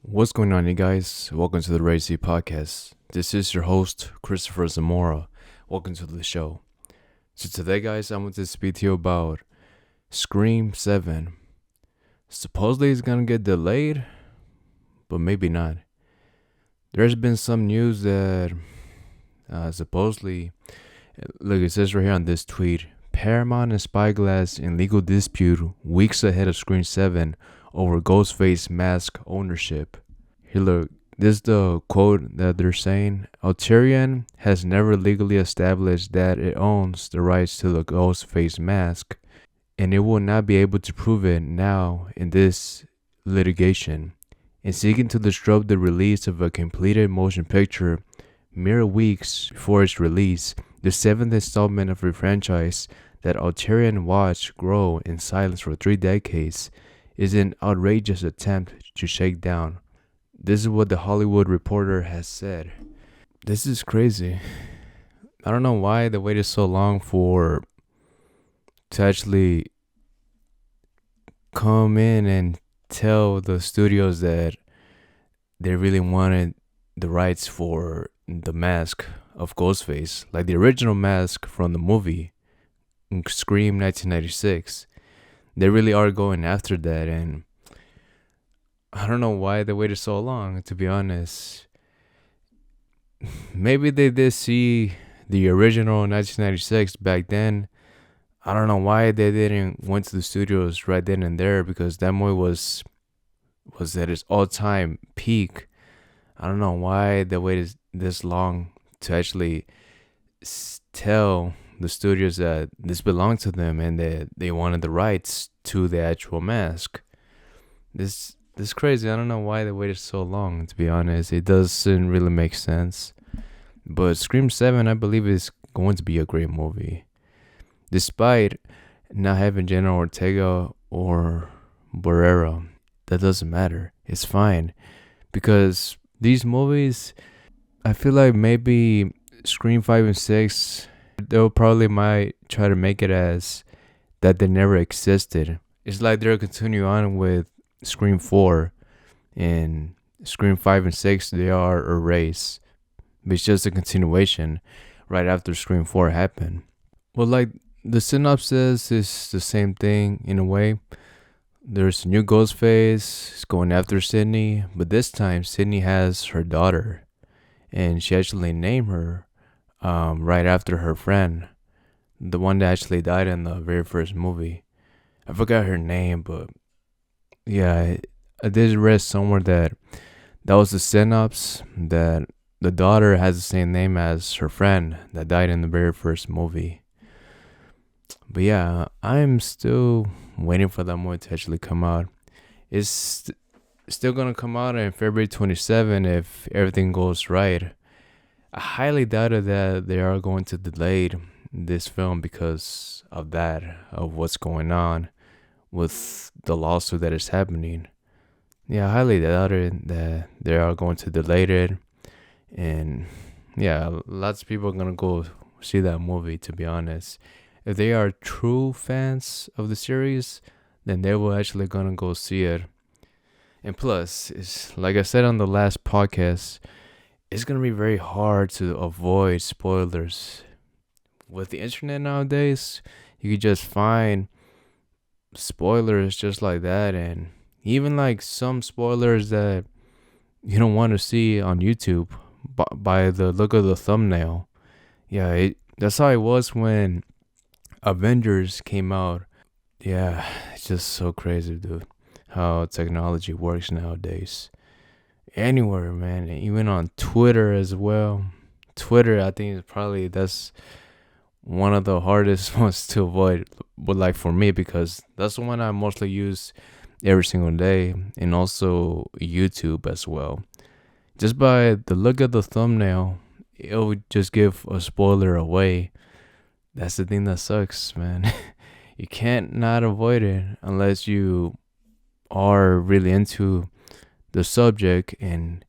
What's going on, you guys? Welcome to the Racy Podcast. This is your host, Cristopher Zamora. Welcome to the show. So today, guys, I want to speak to you about Scream 7. Supposedly it's gonna get delayed, but maybe not. There's been some news that supposedly, look, it says right here on this tweet, Paramount and Spyglass in legal dispute weeks ahead of Scream 7 over Ghostface mask ownership. Here, look, this is the quote that they're saying. Alterian has never legally established that it owns the rights to the Ghostface mask, and it will not be able to prove it now in this litigation. In seeking to disrupt the release of a completed motion picture mere weeks before its release, the seventh installment of a franchise that Alterian watched grow in silence for 3 decades is an outrageous attempt to shake down. This is what the Hollywood Reporter has said. This is crazy. I don't know why they waited so long to actually come in and tell the studios that they really wanted the rights for the mask of Ghostface, like the original mask from the movie Scream 1996. They really are going after that, and I don't know why they waited so long, to be honest. Maybe they did see the original 1996 back then. I don't know why they didn't went to the studios right then and there, because that movie was at its all-time peak. I don't know why they waited this long to actually tell the studios that this belonged to them and that they wanted the rights to the actual mask. This is crazy. I don't know why they waited so long, to be honest. It doesn't really make sense. But Scream 7, I believe, is going to be a great movie. Despite not having Jenna Ortega or Barrera, that doesn't matter. It's fine. Because these movies, I feel like maybe Scream 5 and 6, they'll probably might try to make it as that they never existed. It's like they'll continue on with Scream 4 and Scream 5 and 6, they are erased. But it's just a continuation right after Scream 4 happened. Well, like the synopsis is the same thing in a way. There's a new Ghostface, it's going after Sydney, but this time Sydney has her daughter, and she actually named her right after her friend, the one that actually died in the very first movie. I forgot her name, but yeah, I did read somewhere that was the synopsis, that the daughter has the same name as her friend that died in the very first movie. But yeah, I'm still waiting for that movie to actually come out. It's still gonna come out on February 27 if everything goes right. I highly doubted that they are going to delay this film because of that, of what's going on with the lawsuit that is happening. Yeah, I highly doubted that they are going to delay it. And yeah, lots of people are going to go see that movie, to be honest. If they are true fans of the series, then they will actually going to go see it. And plus, it's like I said on the last podcast, it's going to be very hard to avoid spoilers. With the internet nowadays, you could just find spoilers just like that, and even like some spoilers that you don't want to see on YouTube by the look of the thumbnail. Yeah, that's how it was when Avengers came out. Yeah, it's just so crazy, dude, how technology works nowadays. Anywhere, man, even on Twitter as well. Twitter, I think, is probably that's one of the hardest ones to avoid, but like for me, because that's the one I mostly use every single day, and also YouTube as well. Just by the look of the thumbnail, it'll just give a spoiler away. That's the thing that sucks, man. You can't not avoid it unless you are really into the subject and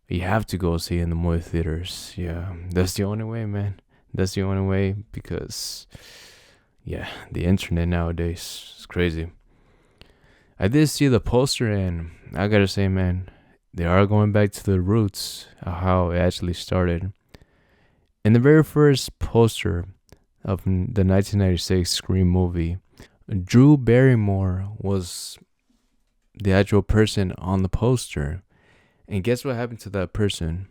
you have to go see it in the movie theaters. Yeah, that's the only way, man. That's the only way, because yeah, the internet nowadays is crazy. I did see the poster, and I gotta say, man, they are going back to the roots of how it actually started. In the very first poster of the 1996 Scream movie, Drew Barrymore was the actual person on the poster. And guess what happened to that person?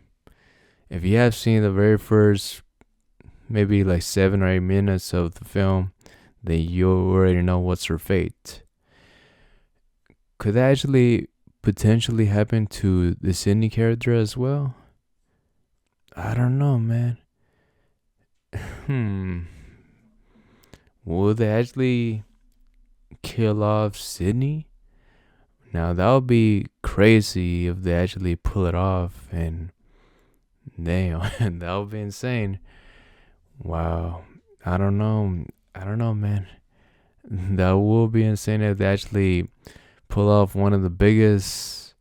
If you have seen the very first, maybe like 7 or 8 minutes of the film, then you already know what's her fate. Could that actually potentially happen to the Sydney character as well? I don't know, man. Hmm. Will they actually kill off Sydney? Now that would be crazy if they actually pull it off, and damn, that would be insane. Wow. I don't know. I don't know, man. That will be insane if they actually pull off one of the biggest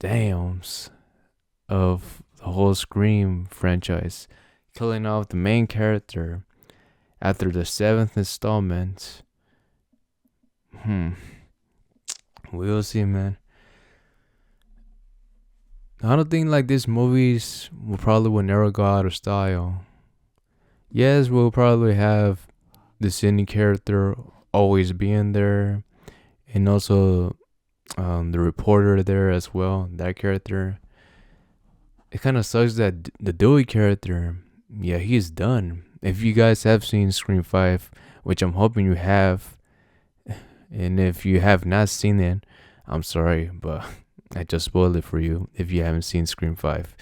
dams of the whole Scream franchise, killing off the main character after the seventh installment. We'll see, man. I don't think like these movies will never go out of style. Yes, we'll probably have the Sydney character always being there, and also the reporter there as well. That character. It kind of sucks that the Dewey character, yeah, he's done. If you guys have seen Scream 5, which I'm hoping you have, and if you have not seen it, I'm sorry, but I just spoiled it for you if you haven't seen Scream 5.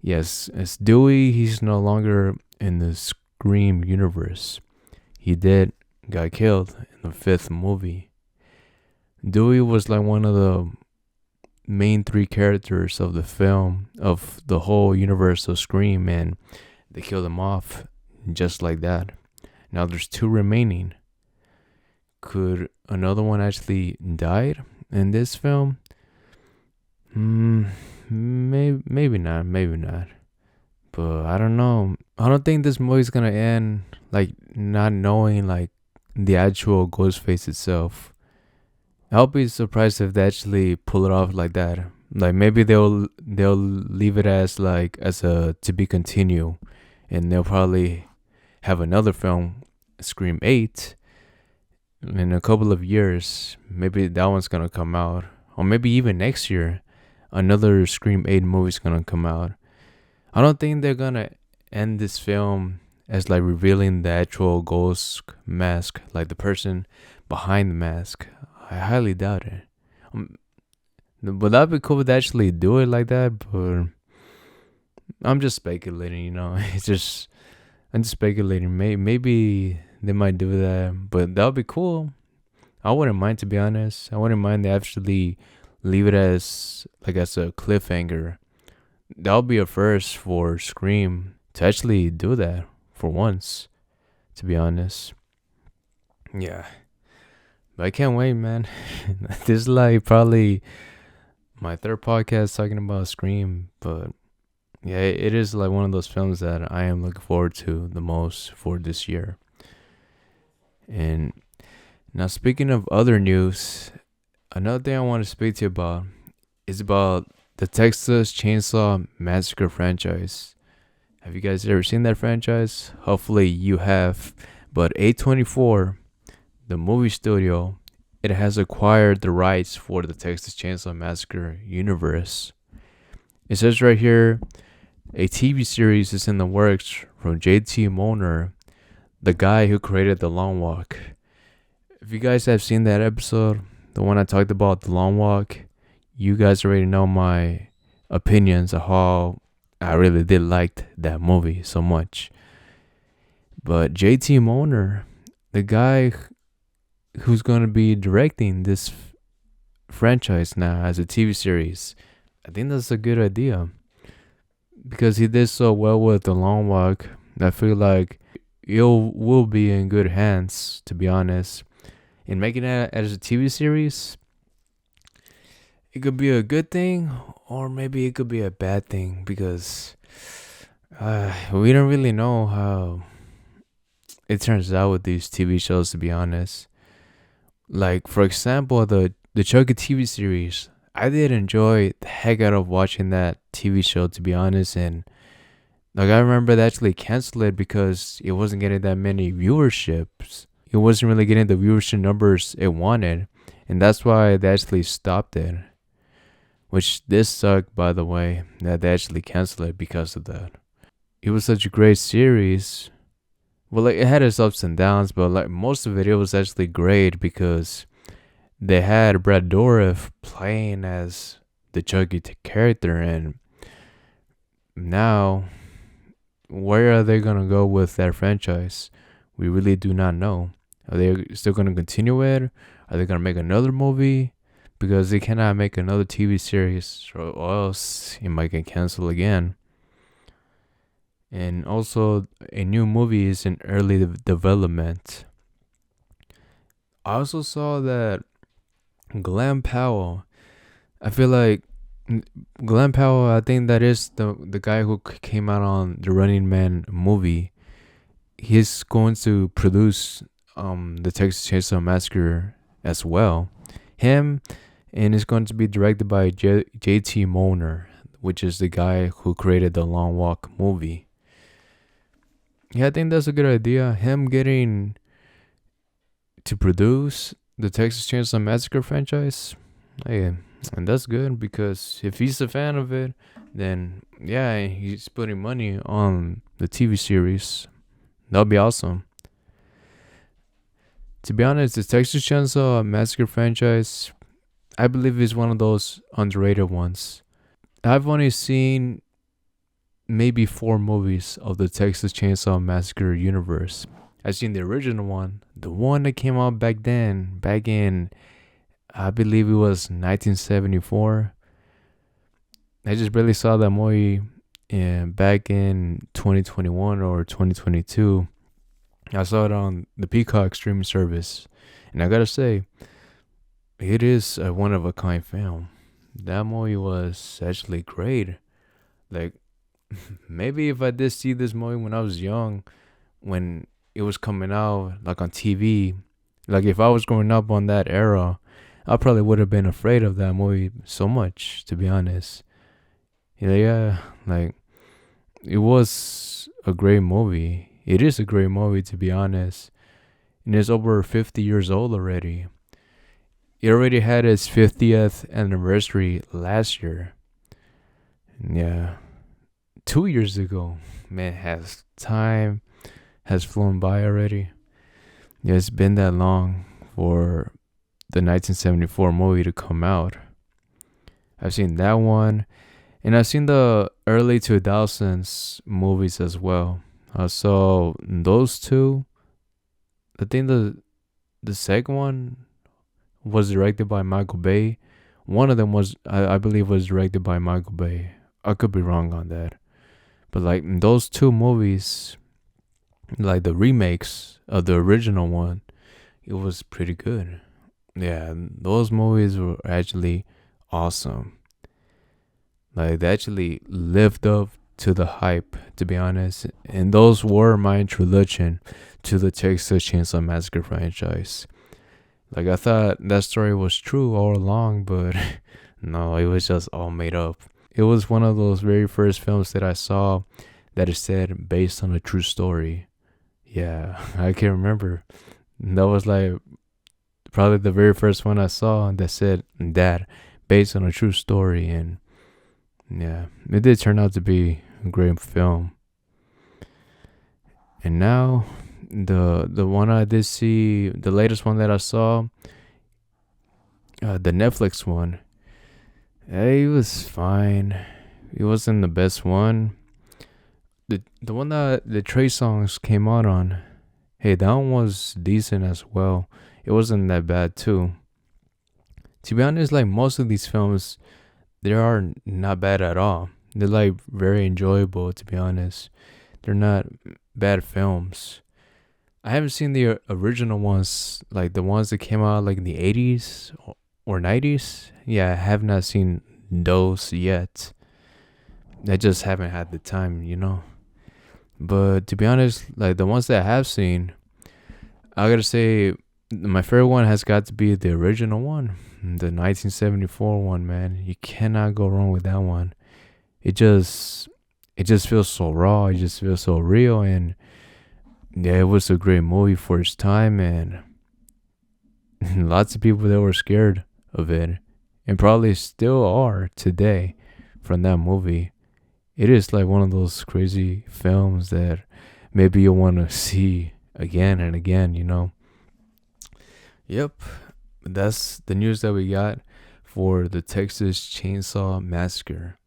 Yes, it's Dewey. He's no longer in the Scream universe. He got killed in the fifth movie. Dewey was like one of the main three characters of the film, of the whole universe of Scream, and they killed him off just like that. Now there's two remaining. Could another one actually died in this film? Maybe not, maybe not. But I don't know. I don't think this movie's gonna end like not knowing like the actual Ghostface itself. I'll be surprised if they actually pull it off like that. Like maybe they'll leave it as like as a to be continue, and they'll probably have another film, Scream 8, in a couple of years. Maybe that one's gonna come out, or maybe even next year, another Scream 8 movie's gonna come out. I don't think they're gonna end this film as like revealing the actual ghost mask, like the person behind the mask. I highly doubt it. But that'd be cool to actually do it like that. But I'm just speculating, you know. I'm just speculating. Maybe they might do that, but that would be cool. I wouldn't mind, to be honest. I wouldn't mind they actually leave it as like as a cliffhanger. That would be a first for Scream to actually do that for once, to be honest. Yeah. But I can't wait, man. This is like probably my third podcast talking about Scream. But yeah, it is like one of those films that I am looking forward to the most for this year. And now, speaking of other news, another thing I want to speak to you about is about the Texas Chainsaw Massacre franchise. Have you guys ever seen that franchise? Hopefully you have. But A24, the movie studio, it has acquired the rights for the Texas Chainsaw Massacre universe. It says right here, a TV series is in the works from JT Moner, the guy who created The Long Walk. If you guys have seen that episode, the one I talked about, The Long Walk, you guys already know my opinions of how I really did like that movie so much. But JT Moner, the guy who's going to be directing this franchise now as a TV series, I think that's a good idea. Because he did so well with The Long Walk, I feel like it will be in good hands, to be honest. In making it as a TV series, it could be a good thing, or maybe it could be a bad thing, because we don't really know how it turns out with these TV shows, to be honest. Like, for example, the Chucky TV series, I did enjoy the heck out of watching that TV show, to be honest. And like, I remember they actually canceled it because it wasn't getting that many viewerships. It wasn't really getting the viewership numbers it wanted, and that's why they actually stopped it. Which this sucked, by the way, that they actually canceled it because of that. It was such a great series. Well, like, it had its ups and downs, but like most of it, it was actually great because they had Brad Dourif playing as the Chucky character, and now where are they gonna go with that franchise? We really do not know. Are they still gonna continue it? Are they gonna make another movie? Because they cannot make another TV series, or else it might get canceled again. And also, a new movie is in early development. I also saw that Glenn Powell. I feel like Glenn Powell. I think that is the guy who came out on the Running Man movie. He's going to produce the Texas Chainsaw Massacre as well. Him, and it's going to be directed by J.T. Moner, which is the guy who created the Long Walk movie. Yeah, I think that's a good idea. Him getting to produce the Texas Chainsaw Massacre franchise. Hey, and that's good because if he's a fan of it, then yeah, he's putting money on the TV series. That'll be awesome. To be honest, the Texas Chainsaw Massacre franchise, I believe, is one of those underrated ones. I've only seen maybe 4 movies of the Texas Chainsaw Massacre universe. I've seen the original one, the one that came out back then, back in, I believe it was 1974. I just barely saw that movie back in 2021 or 2022. I saw it on the Peacock streaming service, and I gotta say, it is a one of a kind film. That movie was actually great. Like, maybe if I did see this movie when I was young, when it was coming out, like on TV, like if I was growing up on that era, I probably would have been afraid of that movie so much, to be honest. Yeah, like, it was a great movie. It is a great movie, to be honest. And it's over 50 years old already. It already had its 50th anniversary last year. Yeah, 2 years ago. Man, has time has flown by already. Yeah, it's been that long for the 1974 movie to come out. I've seen that one, and I've seen the early 2000s movies as well. I saw those two. I think the second one was directed by Michael Bay. One of them was, I believe, was directed by Michael Bay. I could be wrong on that. But like those two movies, like the remakes of the original one, it was pretty good. Yeah, those movies were actually awesome. Like, they actually lived up to the hype, to be honest. And those were my introduction to the Texas Chainsaw Massacre franchise. Like, I thought that story was true all along, but no, it was just all made up. It was one of those very first films that I saw that it said based on a true story. Yeah, I can remember. That was like probably the very first one I saw that said that based on a true story. And yeah, it did turn out to be a great film. And now the one I did see, the latest one that I saw, the Netflix one, it was fine. It wasn't the best one. The one that the Trey songs came out on, hey, that one was decent as well. It wasn't that bad too. To be honest, like most of these films, they are not bad at all. They're like very enjoyable, to be honest. They're not bad films. I haven't seen the original ones, like the ones that came out like in the 80s or 90s. Yeah, I have not seen those yet. I just haven't had the time. But to be honest, like the ones that I have seen, I gotta say My favorite one has got to be the original one, the 1974 one, man. You cannot go wrong with that one. It just it just feels so raw, it just feels so real, and yeah, it was a great movie for its time, and lots of people that were scared of it and probably still are today from that movie. It is like one of those crazy films that maybe you'll want to see again and again, you know. Yep, that's the news that we got for the Texas Chainsaw Massacre.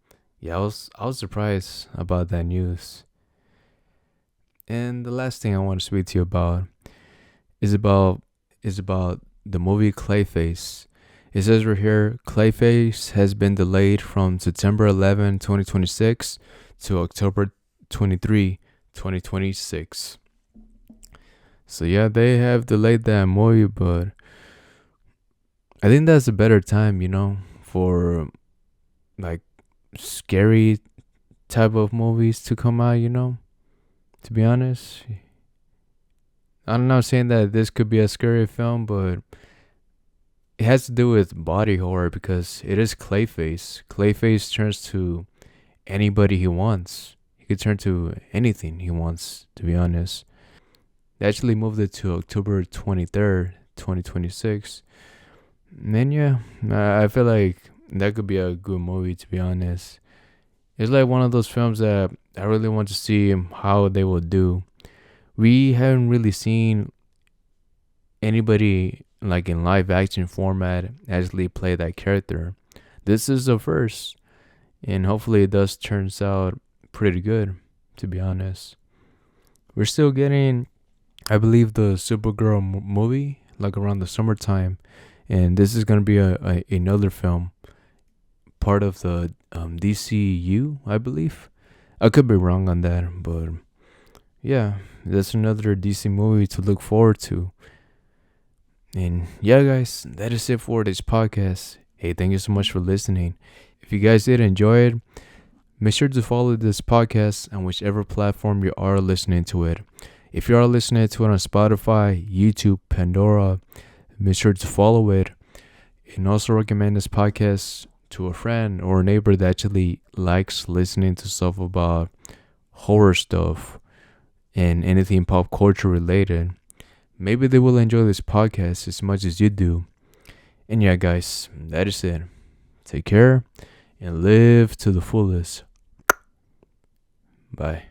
Yeah, I was surprised about that news. And the last thing I want to speak to you about is about is about the movie Clayface. It says right here, Clayface has been delayed from September 11, 2026 to October 23, 2026. So yeah, they have delayed that movie, but I think that's a better time, you know, for like scary type of movies to come out, you know, to be honest. I'm not saying that this could be a scary film, but it has to do with body horror because it is Clayface. Clayface turns to anybody he wants. He could turn to anything he wants, to be honest. They actually moved it to October 23rd, 2026. And yeah, I feel like that could be a good movie, to be honest. It's like one of those films that I really want to see how they will do. We haven't really seen anybody like in live action format actually play that character. This is the first, and hopefully it does turns out pretty good, to be honest. We're still getting, I believe, the Supergirl movie like around the summertime, and this is gonna be a another film, part of the DCU, I believe. I could be wrong on that, but yeah, that's another DC movie to look forward to. And yeah, guys, that is it for this podcast. Hey, thank you so much for listening. If you guys did enjoy it, make sure to follow this podcast on whichever platform you are listening to it. If you are listening to it on Spotify, YouTube, Pandora, make sure to follow it. And also recommend this podcast to a friend or a neighbor that actually likes listening to stuff about horror stuff and anything pop culture related. Maybe they will enjoy this podcast as much as you do. And yeah, guys, that is it. Take care and live to the fullest. Bye.